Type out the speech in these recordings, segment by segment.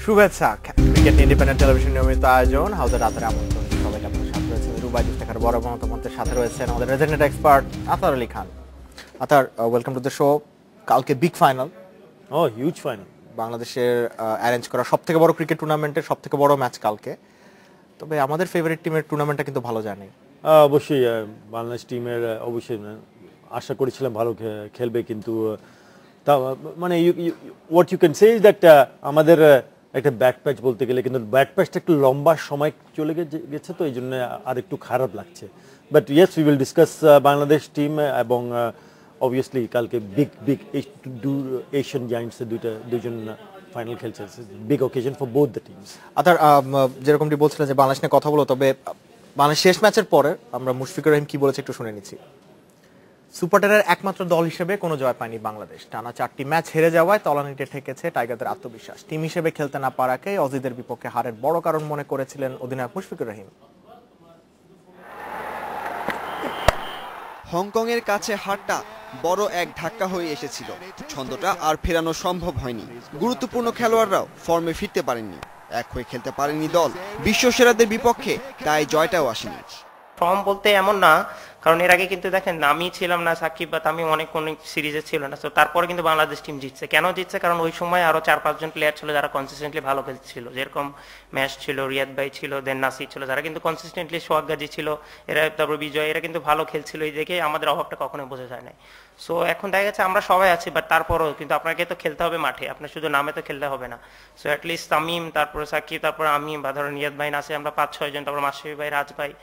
শুভেচ্ছা cricket independent television নিয়মিত আয়োজন হাউজের রাতের আমন্ত্রণ সবাইকে আপনাদের সাথে রয়েছেন রুবাই দেখার বড় মতামতের সাথে রয়েছেন আমাদের রেজিডেন্ট এক্সপার্ট আতার Ali Khan. Atar, welcome to the show. কালকে বিগ ফাইনাল, হিউজ ফাইনাল, বাংলাদেশের অ্যারেঞ্জ করা সবথেকে বড় ক্রিকেট টুর্নামেন্টের সবথেকে বড় ম্যাচ কালকে। তবে আমাদের ফেভারিট টিমের টুর্নামেন্টটা কিন্তু ভালো যায়নি। অবশ্যই বাংলাদেশ টিমের অবশ্যই আশা করেছিলাম ভালো খেলবে, কিন্তু তা মানে what you can say is that আমাদের একটা ব্যাট প্যাচ বলতে গেলে, কিন্তু ব্যাট প্যাচটা একটু লম্বা সময় চলে গেছে, তো এই জন্য আর একটু খারাপ লাগছে। But yes, we will discuss Bangladesh team এবং অবভিয়াসলি কালকে বিগ এশিয়ান জায়ান্টস দুজন ফাইনাল খেলছে, big occasion for both the teams. Atar, যেরকমটি বলছিলেন যে বাংলাদেশ নিয়ে কথা বলো, তবে বাংলাদেশ শেষ ম্যাচের পরে আমরা মুশফিকুর রহিম কি বলেছে একটু শুনে নিচ্ছি। সুপার টেনের একমাত্র দল হিসেবে কোনো জয় পায়নি বাংলাদেশ, টানা 4টি ম্যাচ হেরে যাওয়ায় তলানিতে ঠেকেছে টাইগারদের আত্মবিশ্বাস। টিম হিসেবে খেলতে না পারাকে অজিদের বিপক্ষে হারের বড় কারণ মনে করেছিলেন অধিনায়ক মুশফিকুর রহিম। হংকংয়ের কাছে হারটা বড় এক ধাক্কা হয়ে এসেছিল, ছন্দটা আর ফেরানো সম্ভব হয়নি। গুরুত্বপূর্ণ খেলোয়াড়রাও ফর্মে ফিরতে পারেননি, এক হয়ে খেলতে পারেনি দল। বিশ্বসেরাদের বিপক্ষে তাই জয়টাও আসেনি। ফর্ম বলতে এমন না, কারণ এর আগে কিন্তু দেখেন আমি ছিলাম না, সাকিব বা তামিম অনেক সিরিজে ছিল না, তো তারপরে কিন্তু বাংলাদেশ টিম জিতছে। কেন জিতছে? কারণ ওই সময় আরো 4-5 জন প্লেয়ার ছিল যারা কনসিস্টেন্টলি ভালো খেলছিল, যেরকম ম্যাচ ছিল, রিয়াদ ভাই ছিল, দেন নাসির ছিল, যারা কিন্তু কনসিস্টেন্টলি সোহাগ গাজী ছিল, এরা তারপর বিজয়, এরা কিন্তু ভালো খেলছিল। এই দেখে আমাদের অভাবটা কখনোই বোঝা যায় না। সো এখন দেখা গেছে আমরা সবাই আছি, বাট তারপরও কিন্তু আপনাকে তো খেলতে হবে মাঠে, আপনার শুধু নামে তো খেলতে হবে না। সো অ্যাটলিস্ট তামিম, তারপরে সাকিব, তারপর আমি বা ধরো রিয়াদ ভাই, নাসির, আমরা 5-6 জন, তারপর মাশরাফি ভাই, রাজ ভাই,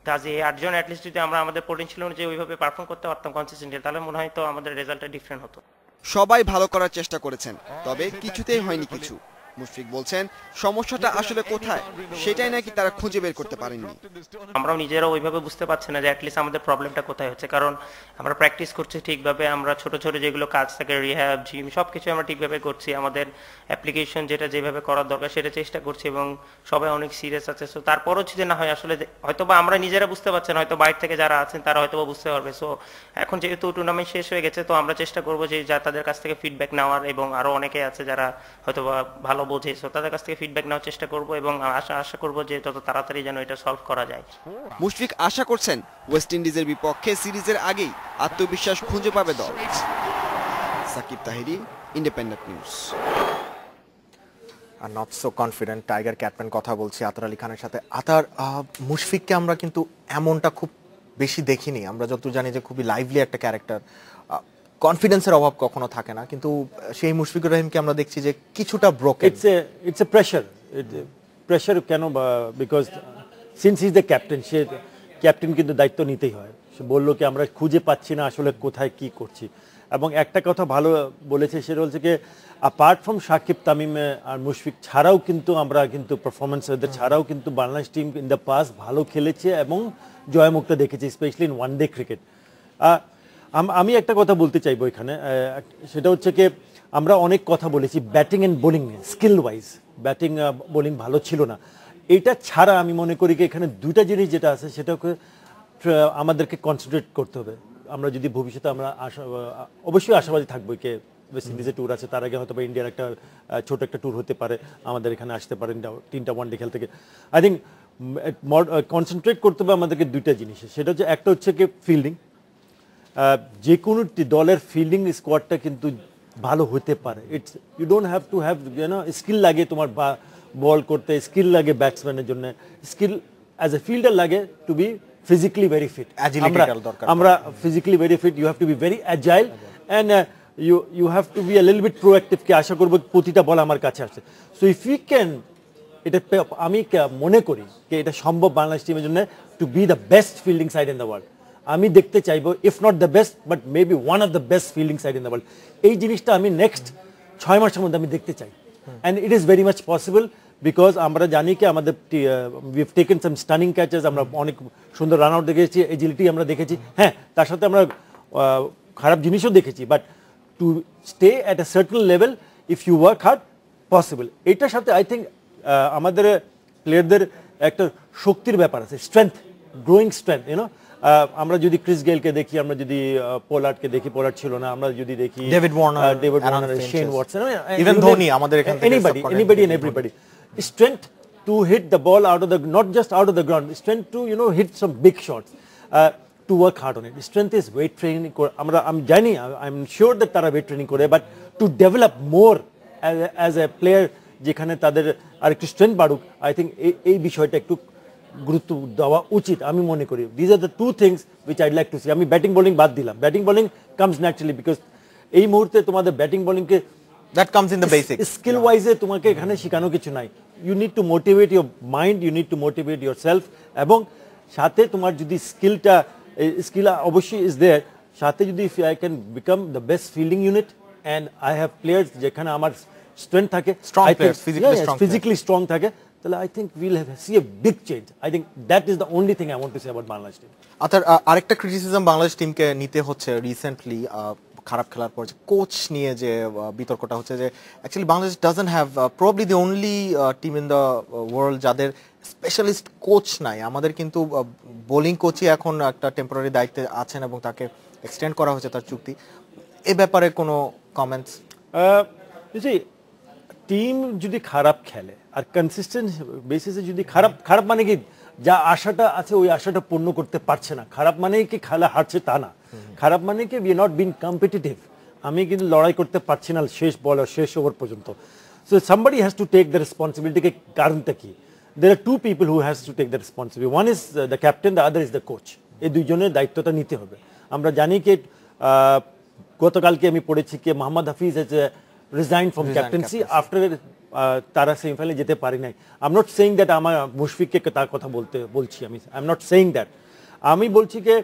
কাজে 8 জন অ্যাটলিস্ট যদি আমরা আমাদের পোটেনশিয়াল অনুযায়ী ওইভাবে পারফর্ম করতে পারতাম কনসিস্টেন্টলি, তাহলে মনে হয় তো আমাদের রেজাল্টটা ডিফারেন্ট হতো। সবাই ভালো করার চেষ্টা করেছেন, তবে কিছুতেই হয়নি কিছু। মুশফিক বলছেন সমস্যাটা আসলে কোথায় সেটাই নাকি তারা খুঁজে বের করতে পারেননি। আমরাও নিজেরাও ওইভাবে বুঝতে পারছি না যে অ্যাটলিস্ট আমাদের প্রবলেমটা কোথায় হচ্ছে, কারণ আমরা প্র্যাকটিস করছি ঠিকভাবে, আমরা ছোট ছোট যেগুলো কাজ থাকে, রিহ্যাব, জিম, সবকিছু আমরা ঠিকভাবে করছি, আমাদের অ্যাপ্লিকেশন যেটা যেভাবে করার দরকার সেটা চেষ্টা করছি, এবং সবাই অনেক সিরিয়াস আছে। সো তারপর হচ্ছে যে না হয় আসলে হয়তো বা আমরা নিজেরা বুঝতে পারছি না, হয়তো বাইরে থেকে যারা আছেন তারা হয়তো বুঝতে পারবে। সো এখন যেহেতু টুর্নামেন্ট শেষ হয়ে গেছে, তো আমরা চেষ্টা করবো যে যা তাদের কাছ থেকে ফিডব্যাক নেওয়ার, এবং আরো অনেকে আছে যারা হয়তো বা ভালো বোঝে, সো তাদের কাছ থেকে ফিডব্যাক নেওয়ার চেষ্টা করবো, এবং আশা করবো যে তত তাড়াতাড়ি যেন এটা সলভ করা যায়। মুশফিক আশা করছেন ওয়েস্ট ইন্ডিজের বিপক্ষে সিরিজের আগেই আত্মবিশ্বাস খুঁজে পাবে দল। Sakib Tahiri, independent news. আর not so confident tiger captain কথা বলছি আতার আলী খানের সাথে। আতার, মুশফিককে আমরা কিন্তু এমনটা খুব বেশি দেখিনি, আমরা যতটুকু জানি যে খুবই লাইভলি একটা ক্যারেক্টার, কনফিডেন্সের অভাব কখনো থাকে না, কিন্তু সেই মুশফিকুর রহিমকে আমরা দেখছি যে কিছুটা ব্রোকেন। ইটস এ প্রেশার কেন? Because since is the captain, say captain কিন্তু দায়িত্ব নিতেই হয়। সে বললো কি আমরা খুঁজে পাচ্ছি না আসলে কোথায় কি করছি, এবং একটা কথা ভালো বলেছে, সেটা হচ্ছে কি অ্যাপার্ট ফ্রম সাকিব, তামিম আর মুশফিক ছাড়াও কিন্তু আমরা কিন্তু পারফরমেন্স এদের ছাড়াও কিন্তু Bangladesh team in the past ভালো খেলেছে এবং জয়মুক্ত দেখেছি, specially in one day cricket. আমি একটা কথা বলতে চাইবো এখানে, সেটা হচ্ছে কি আমরা অনেক কথা বলেছি batting and bowling skill wise, batting bowling ভালো ছিল না। এইটা ছাড়া আমি মনে করি কি এখানে দুইটা জিনিস যেটা আছে সেটাকে আমাদেরকে কনসেন্ট্রেট করতে হবে। আমরা যদি ভবিষ্যতে আমরা অবশ্যই আশাবাদী থাকবো কি ওয়েস্ট ইন্ডিজের ট্যুর আছে, তার আগে হয়তো বা ইন্ডিয়ার একটা ছোট একটা ট্যুর হতে পারে, আমাদের এখানে আসতে পারেন 3টা ওয়ান ডে খেলতে গিয়ে। আই থিঙ্ক কনসেন্ট্রেট করতে হবে আমাদেরকে দুইটা জিনিসে, সেটা হচ্ছে একটা হচ্ছে কি ফিল্ডিং। যে কোনো দলের ফিল্ডিং স্কোয়াডটা কিন্তু ভালো হতে পারে, it's you don't have to have skill লাগে তোমার বল করতে, স্কিল লাগে ব্যাটসম্যানের জন্য, স্কিল অ্যাজ এ ফিল্ডার লাগে to be physically very fit. আমরা physically very fit, you have to be very agile and you have to be a little bit proactive, কে আশা করবো প্রতিটা বল আমার কাছে আসছে। সো ইফ ইউ ক্যান, এটা আমি মনে করি যে এটা সম্ভব বাংলাদেশ টিমের জন্য to be the best fielding side in the world. আমি দেখতে চাইবো if not the best but maybe one of the best fielding side in the world. এই জিনিসটা আমি নেক্সট 6 মাসের মধ্যে আমি দেখতে চাই, and it is very much possible, because আমরা জানি কি আমাদের we have taken some stunning catches, আমরা অনেক সুন্দর রান আউট দেখেছি, এজিলিটি আমরা দেখেছি, হ্যাঁ তার সাথে আমরা খারাপ জিনিসও দেখেছি, but to stay at a certain level if you work hard possible. এটার সাথে আই থিঙ্ক আমাদের প্লেয়ারদের একটা শক্তির ব্যাপার আছে, স্ট্রেংথ, গ্রোয়িং স্ট্রেংথ, আমরা যদি ক্রিস গেলকে দেখি, আমরা যদি পোলার্ডকে দেখি, পোলার্ড ছিল না, আমরা যদি দেখি David Warner, Shane Watson, even Dhoni, আমাদের এখান থেকে anybody and everybody, strength to hit the ball out of the, not just out of the ground, strength to hit some big shots, to work hard on it. Strength is weight training. I'm জানি, I'm sure that তারা weight training করে, but to develop more as a player, যেখানে তাদের আরেকটু strength বাড়ুক, I think এই বিষয়টা একটু গুরুত্ব দেওয়া উচিত আমি মনে করি। This are the two things which I'd like to see. আমি ব্যাটিং বোলিং বাদ দিলাম, batting bowling comes naturally, because এই মুহূর্তে তোমাদের ব্যাটিং বোলিংকে that comes in the basic, skill ওয়াইজে তোমাকে এখানে শেখানো কিছু নাই। You need to motivate your mind, you need to motivate yourself, এবং সাথে তোমার যদি স্কিল অবশ্যই ইজ দেয়ার, সাথে যদি I can become the best fielding unit and I have players যেখানে আমার স্ট্রেংথ থাকে, ফিজিক্যালি স্ট্রং থাকে, তাহলে I think will see a big change. I think that is the only thing I want to say about Bangladesh team. আচ্ছা, আরেকটা criticism Bangladesh টিমকে নিতে হচ্ছে রিসেন্টলি, খারাপ খেলার পর যে কোচ নিয়ে যে বিতর্কটা হচ্ছে, যে actually Bangladesh doesn't have probably the only team in the world যাদের স্পেশালিস্ট কোচ নাই। আমাদের কিন্তু বোলিং কোচই এখন একটা টেম্পোরারি দায়িত্বে আছেন এবং তাকে এক্সটেন্ড করা হয়েছে তার চুক্তি। এ ব্যাপারে কোনো কমেন্টস? টিম যদি খারাপ খেলে আর কনসিস্টেন্ট বেসিসে যদি খারাপ মানে কি, যা আশাটা আছে ওই আশাটা পূর্ণ করতে পারছে না, খারাপ মানে কি খেলা হারছে তা না, খারাপ মানে কি we are not being competitive, আমি কিন্তু লড়াই করতে পারছি না শেষ বল আর শেষ ওভার পর্যন্ত। So somebody has to take the responsibility. কারণটা কি? there are two people who has to take the responsibility. One is the captain, the other is the coach. এই দুইজনের দায়িত্বটা নিতে হবে। আমরা জানি কি গতকালকে আমি পড়েছি কি Mohammad Hafeez has resigned from captaincy after তারা সেমিফাইনালে যেতে পারি নাই। I'm not saying that আমার মুশফিককে তার কথা বলছি আমি, I'm not saying that. আমি বলছি কি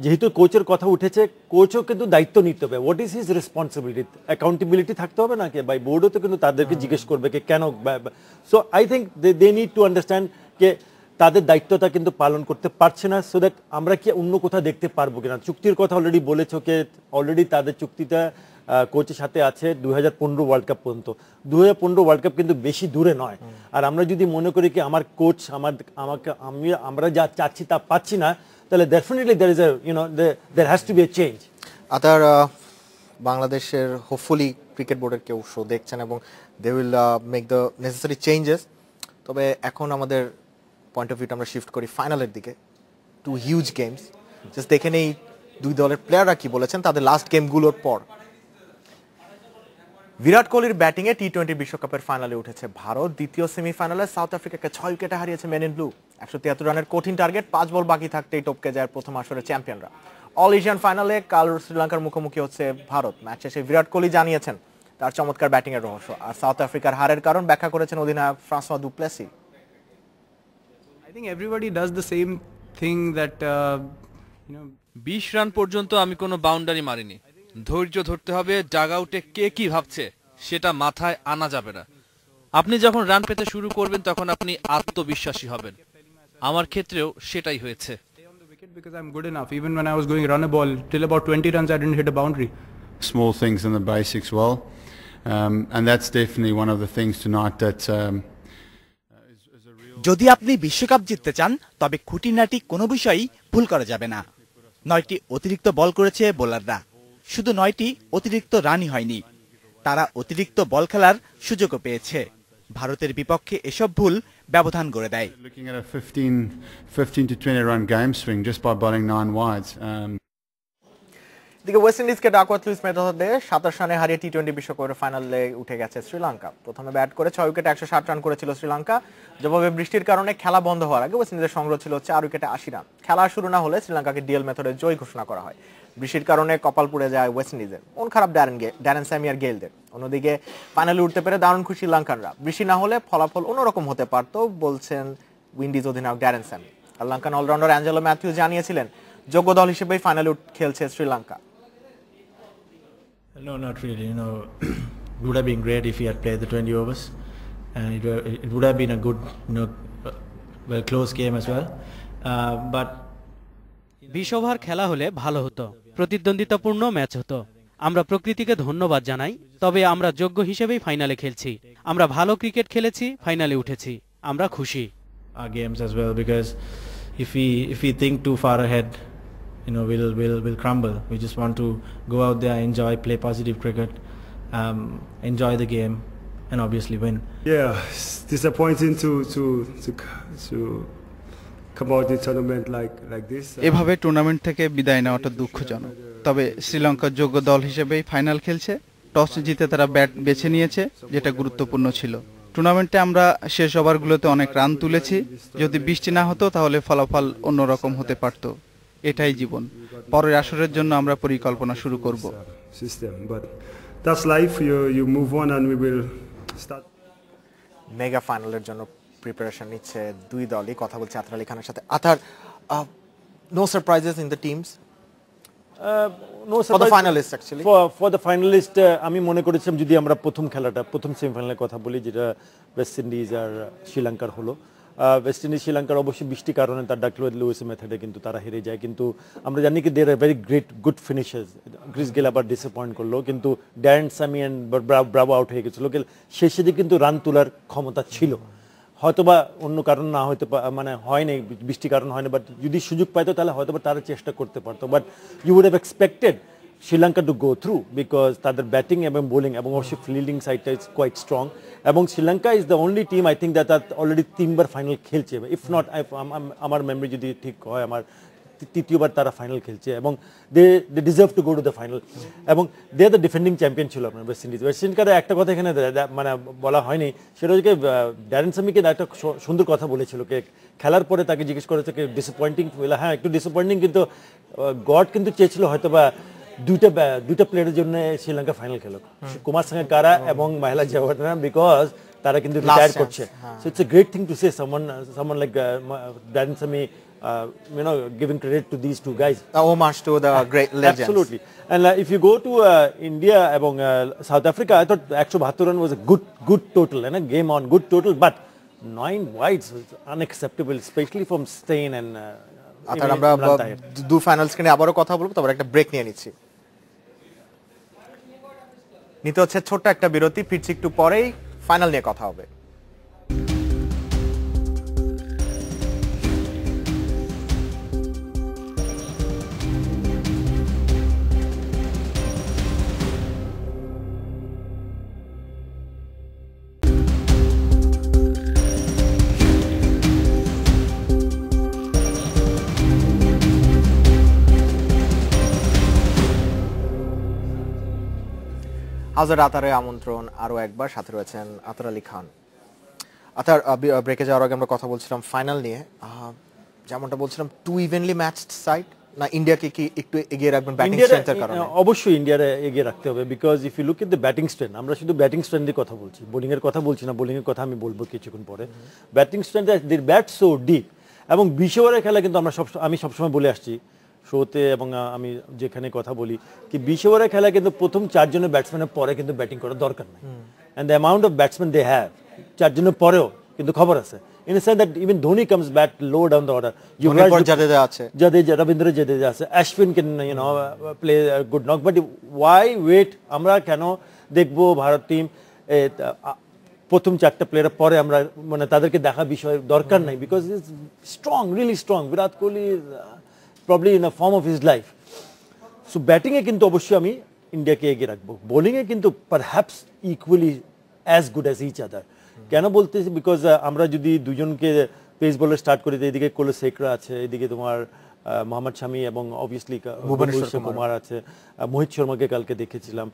যেহেতু কোচের কথা উঠেছে, কোচও কিন্তু দায়িত্ব নিতে হবে। What is his responsibility, accountability থাকতে হবে নাকি, বাই বোর্ডও তো কিন্তু তাদেরকে জিজ্ঞেস করবে কি কেন। So I think they need to understand যে তাদের দায়িত্বটা কিন্তু পালন করতে পারছে না, সো দ্যাট আমরা কি অন্য কোথাও দেখতে পারবো কিনা। চুক্তির কথা অলরেডি বলেছো কে, অলরেডি তাদের চুক্তিটা কোচের সাথে আছে 2015 ওয়ার্ল্ড কাপ পর্যন্ত। 2015 ওয়ার্ল্ড কাপ কিন্তু বেশি দূরে নয়। আর আমরা যদি মনে করি কি আমার কোচ আমরা যা চাচ্ছি তা পাচ্ছি না, তাহলে definitely there is a there has to be a change. Other বাংলাদেশের হোপফুলি ক্রিকেট বোর্ডের কেউ শো দেখছেন এবং they will make the necessary changes. তবে এখন আমাদের পয়েন্ট অফ ভিউটা আমরা শিফট করি ফাইনালের দিকে। টু হিউজ গেমস, জাস্ট দেখে নেই দুই দলের প্লেয়াররা কি বলেছেন তাদের লাস্ট গেমগুলোর পর। বিরাট কোহলির ব্যাটিংয়ে টি-20 বিশ্বকাপের ফাইনালে উঠেছে ভারত। দ্বিতীয় সেমিফাইনালে সাউথ আফ্রিকাকে 6 উইকেটে হারিয়েছে মেন ইন ব্লু। 173 রানের কঠিন টার্গেট, 5 বল বাকি থাকতেই টপকে যায় প্রথম আসরের চ্যাম্পিয়নরা। অল এশিয়ান ফাইনালে কাল শ্রীলঙ্কার মুখোমুখি হচ্ছে ভারত। ম্যাচ শেষে বিরাট কোহলি জানিয়েছেন তার চমৎকার ব্যাটিং এর রহস্য, আর সাউথ আফ্রিকার হারের কারণ ব্যাখ্যা করেছেন অধিনায়ক ফ্রান্সোয়া দু Plessis. I think everybody does the same thing that 20 run পর্যন্ত আমি কোনো বাউন্ডারি মারিনি। ধৈর্য ধরতে হবে, ডাগ আউটে কে কি ভাবছে সেটা মাথায় আনা যাবে না। আপনি যখন রান পেতে শুরু করবেন তখন আপনি আত্মবিশ্বাসী হবেন। আমার ক্ষেত্রেও সেটাই হয়েছে। because I'm good enough. Even when I was going run a ball till about 20 runs, I didn't hit a boundary. Small things in the basics well, and that's definitely one of the things tonight that যদি আপনি বিশ্বকাপ জিততে চান তবে খুঁটিনাটি কোনো বিষয়ই ভুল করা যাবে না। 9টি অতিরিক্ত বল করেছে বোলাররা, শুধু 9টি অতিরিক্ত রানই হয়নি, তারা অতিরিক্ত বল খেলার সুযোগও পেয়েছে। ভারতের বিপক্ষে এসব ভুল ব্যবধান গড়ে দেয়। looking at a 15 to 20 run game swing just by bowling 9 wides. দিকে ওয়েস্ট ইন্ডিজকে ডাকওয়ার্থ লুইস মেথডে 27 রানে হারিয়ে টি-20 বিশ্বকাপের ফাইনালে উঠে গেছে শ্রীলঙ্কা। প্রথমে ব্যাট করে 6 উইকেটে 160 রান করেছিল শ্রীলঙ্কা। জবাবে বৃষ্টির কারণে খেলা বন্ধ হওয়ার আগে ওয়েস্ট ইন্ডিজের সংগ্রহ ছিল 4 উইকেটে 80 রান। খেলা শুরু না হলে শ্রীলঙ্কাকে ডিএল মেথডে জয় ঘোষণা করা হয়। বৃষ্টির কারণে কপাল পুড়ে যায় ওয়েস্ট ইন্ডিজের, মন খারাপ ড্যারেন স্যামি আর গেইলদের। অন্যদিকে ফাইনালে উঠতে পেরে দারুণ খুশি লঙ্কানরা। বৃষ্টি না হলে ফলাফল অন্যরকম হতে পারত বলছেন উইন্ডিজ অধিনায়ক ড্যারেন স্যামি। আর লঙ্কান অলরাউন্ডার অ্যাঞ্জেলো ম্যাথিউ জানিয়েছিলেন যোগ্য দল হিসেবেই ফাইনালে খেলছে Sri Lanka. No, not really. It would have been great if he had played the 20 overs, and it would have been a good, well, close game as well. But 20 over খেলা হলে ভালো হতো, প্রতিদ্বন্দ্বিতাপূর্ণ ম্যাচ হতো। আমরা প্রকৃতিকে ধন্যবাদ জানাই, তবে আমরা যোগ্য হিসেবেই ফাইনালে খেলছি। আমরা ভালো ক্রিকেট খেলেছি, ফাইনালে উঠেছি, আমরা খুশি। our games as well, because if we think too far ahead, we'll crumble. We just want to go out there, enjoy, play positive cricket, enjoy the game, and obviously win. Yeah, it's disappointing to come out the tournament like this. এভাবে tournament থেকে বিদায় নেওয়াটা দুঃখজনক। তবে শ্রীলঙ্কার যোগ্য দল হিসেবেই ফাইনাল খেলছে। টস জিতে তারা ব্যাট বেছে নিয়েছে, যেটা গুরুত্বপূর্ণ ছিল। টুর্নামেন্টে আমরা শেষ ওভারগুলোতে অনেক রান তুলেছি। যদি বৃষ্টি না হতো তাহলে ফলাফল অন্যরকম হতে পারত। এটাই জীবন। পরের আসরের জন্য আমরা পরিকল্পনা শুরু করব। That's life. You move on and we will start. Mega ফাইনালের জন্য প্রিপারেশন নিচ্ছে দুই দলই। কথা বলছে আতর আলী খানের সাথে। আতর, no surprises in the teams? No for the finalists actually. For the finalist, আমি মনে করেছিলাম যদি আমরা প্রথম সেমিফাইনালের কথা বলি, যেটা ওয়েস্ট ইন্ডিজ আর শ্রীলঙ্কার হলো। ওয়েস্ট ইন্ডিজ শ্রীলঙ্কার অবশ্যই বৃষ্টির কারণে তার ডাকলোয়েড লুইস মেথডে কিন্তু তারা হেরে যায়, কিন্তু আমরা জানি কি there very good finishers. Chris Gayle আবার ডিসঅ্যাপয়েন্ট করলো, কিন্তু Darren Sammy and Bravo out হয়ে গেছিল। শেষে দিকে কিন্তু রান তোলার ক্ষমতা ছিল, হয়তোবা অন্য কারণ না হয়তো মানে হয়নি, বৃষ্টির কারণ হয়নি, বাট যদি সুযোগ পাইতো তাহলে হয়তোবা তারা চেষ্টা করতে পারতো। But you would have expected Sri Lanka to go through, because তাদের ব্যাটিং এবং বোলিং এবং অবশ্যই ফিল্ডিং সাইডটা ইজ কোয়াইট স্ট্রং। এবং Sri Lanka is the only team I think that already 3 বার ফাইনাল খেলছে, ইফ নট আমার মেমরি যদি ঠিক হয়, আমার তৃতীয়বার তারা ফাইনাল খেলছে, এবং they deserve to go to the final. এবং they are the defending champion ছিল আপনার ওয়েস্ট ইন্ডিজ। ওয়েস্ট ইন্ডিজের একটা কথা এখানে মানে বলা হয়নি, সেটা হচ্ছে ড্যারেন সামিকে একটা সুন্দর কথা বলেছিল, কে খেলার পরে তাকে জিজ্ঞেস করেছে কি ডিসঅ্যাপয়েন্টিং, হ্যাঁ একটু ডিসঅ্যাপয়েন্টিং, কিন্তু গড কিন্তু চেয়েছিল হয়তোবা দুইটা প্লেয়ারের জন্য শ্রীলঙ্কা ফাইনাল খেলো, কুমার সাঙ্গাকারা এবং মাহিলা জাওয়ার্ধনে, বিকজ তারা কিন্তু রিটায়ার করছে। So it's a great thing to say someone like Darren Sammy, giving credit to these two guys. Homage to the great legends. Absolutely. And if you go to India এবং South Africa, I thought 172 run was a good total, and a game on good total, but 9 wides was unacceptable, especially from Steyn and আতর। আমরা দু finals নিয়ে আবারও কথা বলবো, তারপর একটা ব্রেক নিয়ে নিচ্ছি। নিতে হচ্ছে ছোট্ট একটা বিরতি, ফিরছি একটু পরেই, ফাইনাল নিয়ে কথা হবে। আজের আতারে আমন্ত্রণ আরো একবার, সাথে রয়েছেন আতর আলী খান। আতার, ব্রেকে যাওয়ার আগে আমরা কথা বলছিলাম ফাইনাল নিয়ে, যেমনটা বলছিলাম টু ইভেনলি ম্যাচড সাইড, না ইন্ডিয়াকে কি একটু এগিয়ে রাখবেন ব্যাটিং স্ট্রেংথের কারণে? অবশ্যই ইন্ডিয়ারে এগিয়ে রাখতে হবে, because if you look at the batting strength, আমরা শুধু ব্যাটিং স্ট্রেংথের কথা বলছি, বোলিং এর কথা বলছি না, বোলিং এর কথা আমি বলবো কিছুক্ষণ পরে। ব্যাটিং স্ট্রেংথ, দি ব্যাট সো ডিপ, এবং 20 ওভারের খেলা কিন্তু আমি সবসময় বলে আসছি শোতে, এবং আমি যেখানে কথা বলি কি 20 ওভারের খেলা কিন্তু প্রথম 4 জনের ব্যাটসম্যানের পরে কিন্তু ব্যাটিং করার দরকার নেই, and the amount of batsman they have, 4 জনের পরেও কিন্তু খবর আছে, in a sense that even Dhoni comes back low down the order. Ravindra Jadeja আছে, Ashwin can play a good knock, but why wait? আমরা কেন দেখবো ভারত টিম প্রথম 4টা প্লেয়ারের পরে আমরা মানে তাদেরকে দেখা বিষয় দরকার নাই, because is strong, really strong. Virat Kohli is probably in a form of his life. So ব্যাটিংয়ে কিন্তু অবশ্যই আমি ইন্ডিয়াকে এগিয়ে রাখবো, বোলিংয়ে কিন্তু perhaps equally as good as each other. কেন বলতেছি, বিকজ আমরা যদি দুজনকে পেস বলার স্টার্ট করি, এদিকে কুলশেখরা আছে, এদিকে তোমার মোহাম্মদ শামি এবং অবভিয়াসলি ভুবনেশ্বর কুমার আছে, মোহিত শর্মাকে কালকে দেখেছিলাম।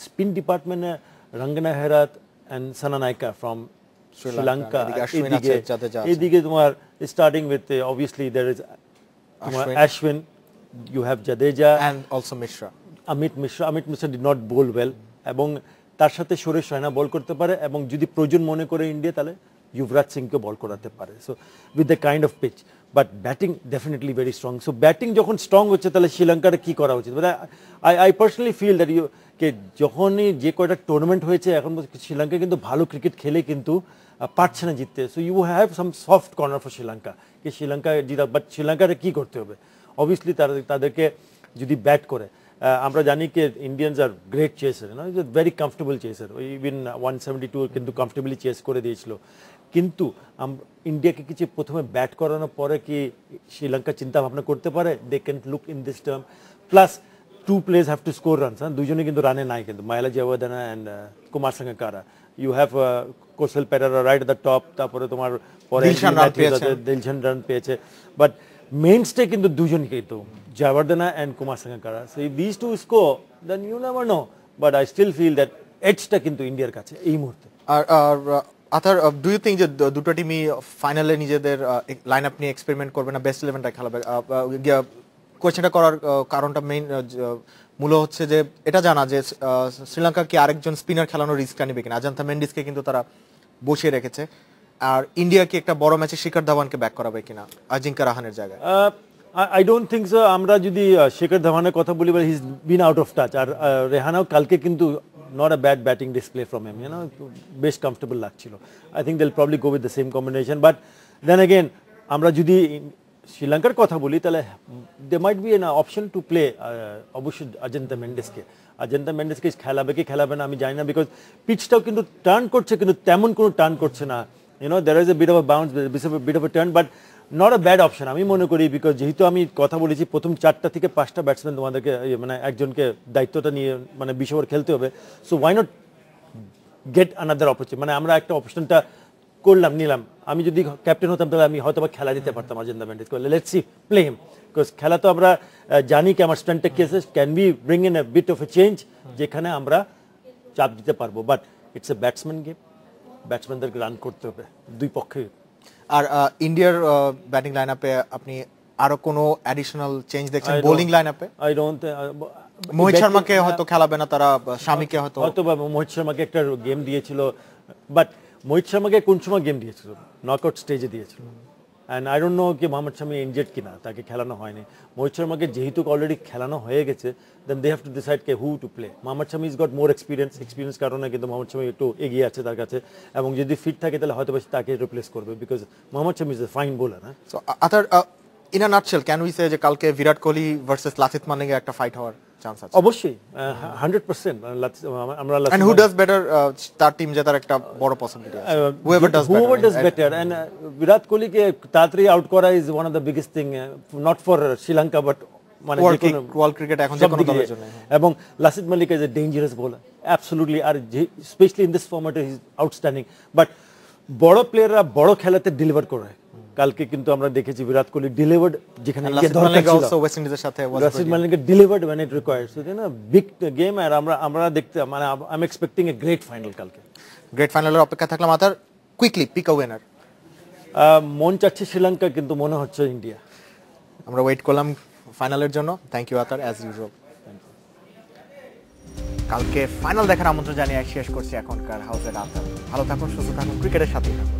স্পিন ডিপার্টমেন্টে রঙ্গনা হেরাত অ্যান্ড সানা নায়িকা ফ্রম শ্রীলঙ্কা, এদিকে তোমার starting with obviously there is Ashwin, you have Jadeja and also Mishra. Amit Mishra did not bowl well, এবং তার সাথে সুরেশ রায়না বল করতে পারে, এবং যদি প্রয়োজন মনে করে ইন্ডিয়া তাহলে যুবরাজ সিংকে বল করাতে পারে। So with the kind of pitch, but batting definitely very strong. So batting যখন স্ট্রং হচ্ছে তাহলে শ্রীলঙ্কার কি করা উচিত? মানে আই পার্সোনালি ফিল দ্যাট কে যখনই যে কয়টা টুর্নামেন্ট হয়েছে এখন শ্রীলঙ্কা কিন্তু ভালো ক্রিকেট খেলে কিন্তু পারছে না জিততে। So you have some soft corner for Sri Lanka, কি শ্রীলঙ্কা জিতা, বাট শ্রীলঙ্কারে কি করতে হবে? অবভিয়াসলি তাদেরকে যদি ব্যাট করে, আমরা জানি কি Indians are great chaser, very comfortable chaser, even 172 কিন্তু কমফর্টেবলি চেস করে দিয়েছিল। কিন্তু ইন্ডিয়াকে কিছু প্রথমে ব্যাট করানোর পরে কি শ্রীলঙ্কা চিন্তা ভাবনা করতে পারে? They can look in this term, plus 2 players have to score runs. দুজনে কিন্তু রানে নাই, কিন্তু Mahela Jayawardene and Kumar Sangakkara. You have Kusal Perera right at the top, তারপরে তোমার পরে দিলশান রান পেয়েছে, বাট মেইনস্টে কিন্তু দুজনই কিন্তু Jayawardene and Kumar Sangakkara. So if this two score then you never know, but I still feel that এডজটা কিন্তু ইন্ডিয়ার কাছে এই মুহূর্তে। আর আতার, ডু ইউ থিঙ্ক যে দুটো টিমই ফাইনালে নিজেদের লাইন আপ নিয়ে এক্সপেরিমেন্ট করবে না বেস্ট 11টা খেলাবে? কোয়েশ্চেনটা করার কারণটা মূল হচ্ছে যে এটা জানা যে শ্রীলঙ্কা কি আরেকজন স্পিনার খেলানোর রিস্কটা নেবে কিনা। আজান্তা মেন্ডিসকে কিন্তু তারা বসিয়ে রেখেছে। আর ইন্ডিয়া কি একটা বড় ম্যাচে শিখর ধাওয়ানকে ব্যাক করাবে কিনা আজিঙ্কা রাহানের জায়গায়? I don't think so. আমরা যদি শিখর ধাওয়ানের কথা বলি, he is been out of touch. আর রেহানাও কালকে কিন্তু not a bad batting display from him, you know, বেশ কমফর্টেবল লাগছিল। I think they'll probably go with the same combination, but then again আমরা যদি শ্রীলঙ্কার কথা বলি তাহলে there might be an option to play অবশ্যই অজন্তা মেন্ডিসকে খেলাবে কি খেলাবে না আমি জানি না, বিকজ পিচটাও কিন্তু টার্ন করছে, কিন্তু তেমন কোনো টার্ন করছে না। You know, there is a bit of a bounce, bit of a turn, but not a bad option আমি মনে করি, বিকজ যেহেতু আমি কথা বলেছি প্রথম 4টা থেকে 5টা ব্যাটসম্যান তোমাদেরকে মানে একজনকে দায়িত্বটা নিয়ে মানে 20 ওভার খেলতে হবে। So why not get another opportunity, মানে আমরা একটা অপশনটা নিলাম। আমি যদি ক্যাপ্টেন হতাম তাহলে আমি হয়তো বা খেলা দিতে পারতাম অজন্তা মেন্ডিসকে, let's see play him, because খেলা তো আমরা জানি কি আমার স্ট্রেন্থটা কি আছে, can be bring in a bit of a change যেখানে আমরা চাপ দিতে পারবো, but it's a batsman game, ব্যাটসম্যানদেরকে রান করতে হবে দুই পক্ষে। আর ইন্ডিয়ার ব্যাটিং লাইনআপে আপনি আরো কোনো অ্যাডিশনাল চেঞ্জ দেখছেন বোলিং লাইনআপে? আই ডোন্ট, মোহিত শর্মাকে হয়তো খেলাবে না তারা, শামিকে হয়তো মোহিত শর্মাকে একটা গেম দিয়েছিল, বাট মোহিত শর্মাকে কোন সময় গেম দিয়েছিল? নকআউট স্টেজে দিয়েছিল। অ্যান্ড আই ডোন্ট নো কি মোহাম্মদ শামি ইনজেড কিনা, তাকে খেলানো হয়নি। মোহিত শর্মাকে যেহেতু অলরেডি খেলানো হয়ে গেছে, then they have to decide কে who to play. Mohammed Shami is got more experience কারণে কিন্তু মোহাম্মদ শামি একটু এগিয়ে আছে তার কাছে, এবং যদি ফিট থাকে তাহলে হয়তো তাকে রিপ্লেস করবে, because Mohammad Shami is a fine bowler. So other in a nutshell can we say যে কালকে বিরাট কোহলি ভার্সেস লাসিথ মালিঙ্গা একটা ফাইট হওয়ার চান্স আছে? অবশ্যই 100%। আমরা and who does better, তার টিম জেতার একটা বড় পসিবিলিটি আছে। whoever does better and Virat Kohli কে তাড়াতাড়ি আউট করা is one of the biggest thing, not for Sri Lanka but মানে ওয়ার্ল্ড ক্রিকেট এখন যে কোনো দলের জন্য। এবং Lasith Malik is a dangerous bowler absolutely, আর specially in this format he is outstanding. But বড় প্লেয়াররা বড় খেলাতে ডেলিভার করে। কালকে কিন্তু আমরা দেখেছি বিরাট কোহলি ডেলিভার্ড যেখানে ওয়েস্ট ইন্ডিজের সাথে Lasith Malinga delivered when it required, so you know big game, আর আমরা দেখতে মানে I am expecting a great final কালকে। গ্রেট ফাইনালের অপেক্ষা থাকলাম। আদার কুইকলি পিক আ উইনার। মন চাচ্ছে শ্রীলঙ্কা, কিন্তু মনে হচ্ছে ইন্ডিয়া। আমরা ওয়েট করলাম ফাইনালের জন্য। Thank you Athar, as usual. কালকে ফাইনাল দেখার আমন্ত্রণ জানিয়ে শেষ করছি এখনকার হাউসের আড্ডা। ভালো থাকুন, সুস্থ থাকুন, ক্রিকেটের সাথে থাকুন।